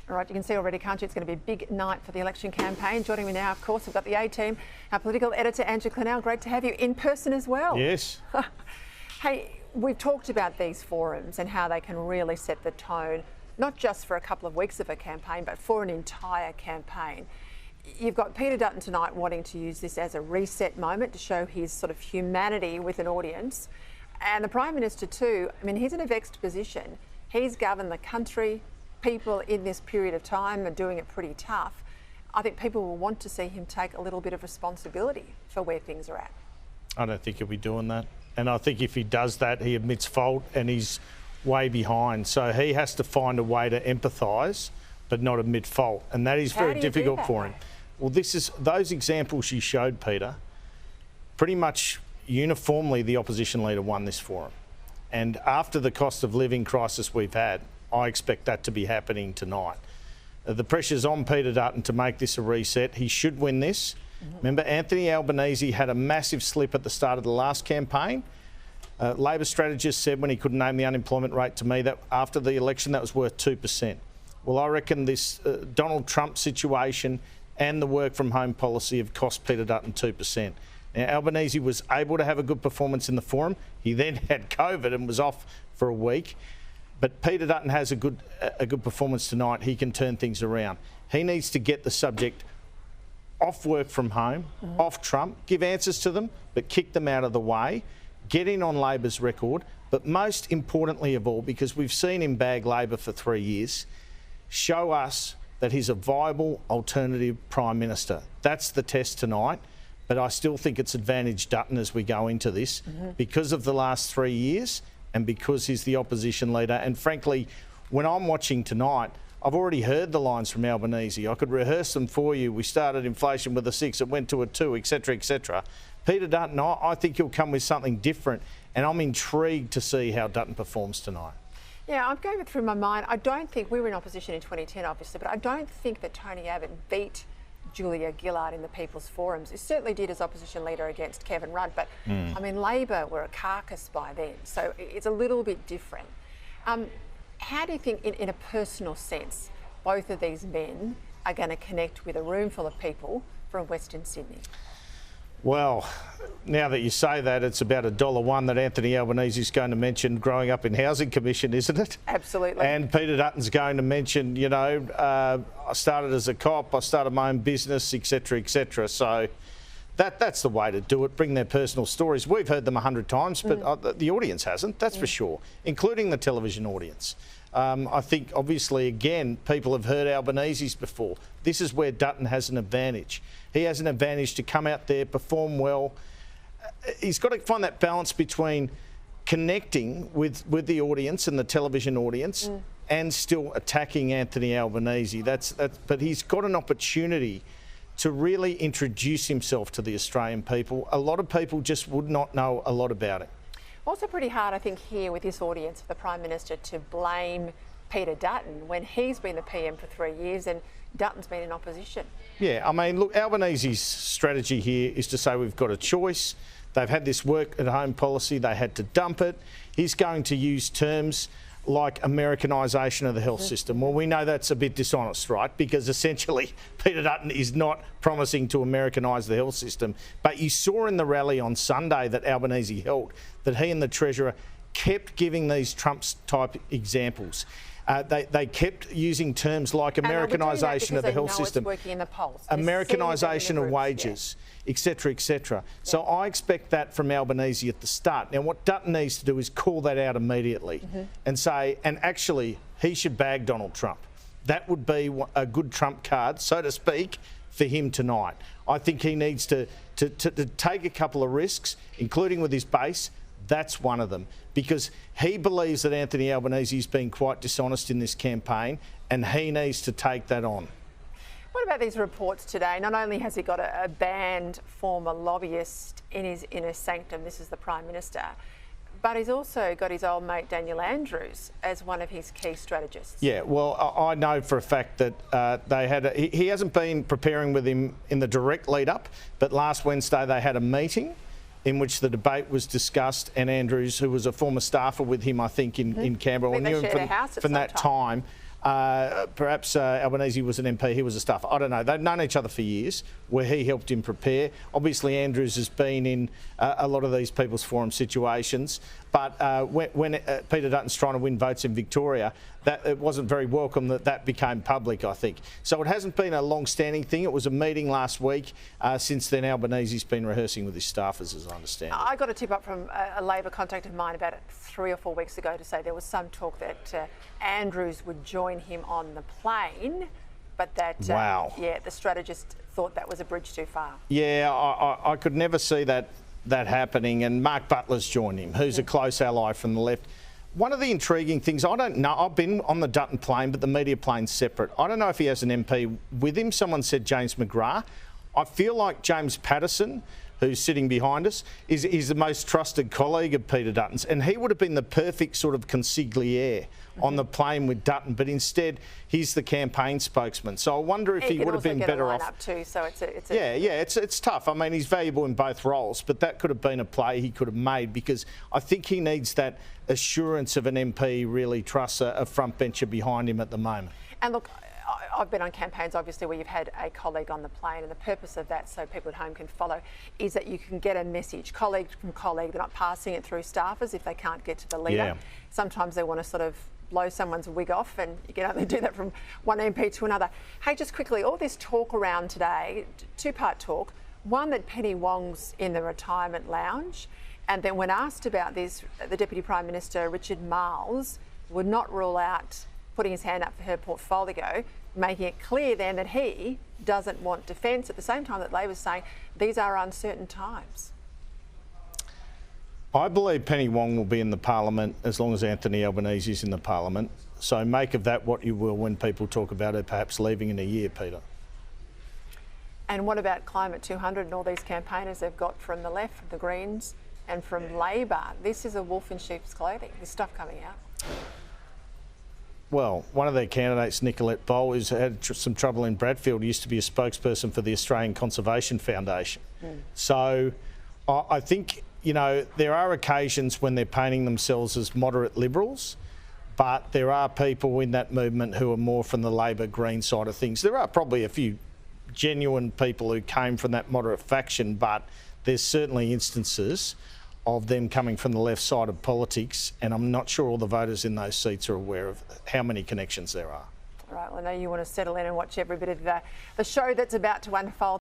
All right, you can see already, can't you? It's going to be a big night for the election campaign. Joining me now, of course, we've got the A-team, our political editor, Andrew Clennell. Great to have you in person as well. Yes. Hey, we've talked about these forums and how they can really set the tone, not just for a couple of weeks of a campaign, but for an entire campaign. You've got Peter Dutton tonight wanting to use this as a reset moment to show his sort of humanity with an audience. And the Prime Minister too, I mean, he's in a vexed position. He's governed the country. People in this period of time are doing it pretty tough. I think people will want to see him take a little bit of responsibility for where things are at. I don't think he'll be doing that. And I think if he does that, he admits fault and he's way behind. So he has to find a way to empathise but not admit fault. And that is very difficult for him. Well, this is those examples you showed, Peter, pretty much uniformly the opposition leader won this forum. And after the cost of living crisis we've had, I expect that to be happening tonight. The pressure's on Peter Dutton to make this a reset. He should win this. Remember, Anthony Albanese had a massive slip at the start of the last campaign. Labor strategist said when he couldn't name the unemployment rate to me that after the election that was worth 2%. Well, I reckon this Donald Trump situation and the work from home policy have cost Peter Dutton 2%. Now, Albanese was able to have a good performance in the forum. He then had COVID and was off for a week. But Peter Dutton has a good performance tonight. He can turn things around. He needs to get the subject off work from home, off Trump, give answers to them, but kick them out of the way, get in on Labor's record, but most importantly of all, because we've seen him bag Labor for 3 years, show us that he's a viable alternative Prime Minister. That's the test tonight, but I still think it's advantage Dutton as we go into this because of the last 3 years and because he's the opposition leader. And frankly, when I'm watching tonight, I've already heard the lines from Albanese. I could rehearse them for you. We started inflation with a 6, it went to a 2, etc., etc. Peter Dutton, I think he'll come with something different, and I'm intrigued to see how Dutton performs tonight. Yeah, I'm going through my mind. I don't think we were in opposition in 2010, obviously, but I don't think that Tony Abbott beat Julia Gillard in the People's Forums. He certainly did as opposition leader against Kevin Rudd, but I mean, Labor were a carcass by then, so it's a little bit different. How do you think, in a personal sense, both of these men are going to connect with a room full of people from Western Sydney? Well, now that you say that, it's about $1 that Anthony Albanese is going to mention growing up in Housing Commission, isn't it? Absolutely. And Peter Dutton's going to mention, you know, I started as a cop, I started my own business, etc., etc. So that's the way to do it. Bring their personal stories. We've heard them 100 times, but the audience hasn't, that's for sure, including the television audience. I think, obviously, again, people have heard Albanese's before. This is where Dutton has an advantage. He has an advantage to come out there, perform well. He's got to find that balance between connecting with the audience and the television audience and still attacking Anthony Albanese. But he's got an opportunity to really introduce himself to the Australian people. A lot of people just would not know a lot about it. Also pretty hard, I think, here with this audience for the Prime Minister to blame Peter Dutton when he's been the PM for 3 years and Dutton's been in opposition. Yeah, I mean, look, Albanese's strategy here is to say we've got a choice. They've had this work at home policy, they had to dump it. He's going to use terms like Americanisation of the health system. Well, we know that's a bit dishonest, right? Because essentially Peter Dutton is not promising to Americanise the health system. But you saw in the rally on Sunday that Albanese held that he and the Treasurer kept giving these Trump-type examples. They kept using terms like Americanisation of the health system, Americanisation of wages, etc., etc. So I expect that from Albanese at the start. Now, what Dutton needs to do is call that out immediately and say, and actually, he should bag Donald Trump. That would be a good trump card, so to speak, for him tonight. I think he needs to take a couple of risks, including with his base. That's one of them, because he believes that Anthony Albanese has been quite dishonest in this campaign, and he needs to take that on. What about these reports today? Not only has he got a banned former lobbyist in his inner sanctum, this is the Prime Minister, but he's also got his old mate Daniel Andrews as one of his key strategists. Yeah, well, I know for a fact that he hasn't been preparing with him in the direct lead-up, but last Wednesday they had a meeting in which the debate was discussed, and Andrews, who was a former staffer with him, I think, in Canberra, I think they shared a house at some that time, Perhaps Albanese was an MP, he was a staffer. I don't know. They've known each other for years, where he helped him prepare. Obviously, Andrews has been in a lot of these people's forum situations. But when Peter Dutton's trying to win votes in Victoria, it wasn't very welcome that became public, I think. So it hasn't been a long-standing thing. It was a meeting last week. Since then, Albanese's been rehearsing with his staffers, as I understand it. I got a tip up from a Labor contact of mine about 3 or 4 weeks ago to say there was some talk that Andrews would join him on the plane, but that the strategist thought that was a bridge too far. Yeah, I could never see that happening, and Mark Butler's joined him, who's a close ally from the left. One of the intriguing things, I don't know, I've been on the Dutton plane, but the media plane's separate. I don't know if he has an MP with him. Someone said James McGrath. I feel like James Patterson, who's sitting behind us, is the most trusted colleague of Peter Dutton's, and he would have been the perfect sort of consigliere on the plane with Dutton, but instead he's the campaign spokesman. So I wonder if he would have been better off. Too, so it's tough. I mean, he's valuable in both roles, but that could have been a play he could have made, because I think he needs that assurance of an MP really trusts a front bencher behind him at the moment. And look, I've been on campaigns, obviously, where you've had a colleague on the plane, and the purpose of that, so people at home can follow, is that you can get a message, colleague from colleague. They're not passing it through staffers if they can't get to the leader. Yeah. Sometimes they want to sort of blow someone's wig off, and you can only do that from one MP to another. Hey, just quickly, all this talk around today, two-part talk. One, that Penny Wong's in the retirement lounge, and then when asked about this, the Deputy Prime Minister, Richard Marles, would not rule out putting his hand up for her portfolio, making it clear then that he doesn't want defence, at the same time that Labor's saying these are uncertain times. I believe Penny Wong will be in the Parliament as long as Anthony Albanese is in the Parliament. So make of that what you will when people talk about her perhaps leaving in a year, Peter. And what about Climate 200 and all these campaigners they've got from the left, from the Greens and from Labor? This is a wolf in sheep's clothing, this stuff coming out. Well, one of their candidates, Nicolette Bowl, who's had some trouble in Bradfield, used to be a spokesperson for the Australian Conservation Foundation. So I think, you know, there are occasions when they're painting themselves as moderate liberals, but there are people in that movement who are more from the Labor Green side of things. There are probably a few genuine people who came from that moderate faction, but there's certainly instances of them coming from the left side of politics, and I'm not sure all the voters in those seats are aware of how many connections there are. All right, well, I know you want to settle in and watch every bit of the show that's about to unfold.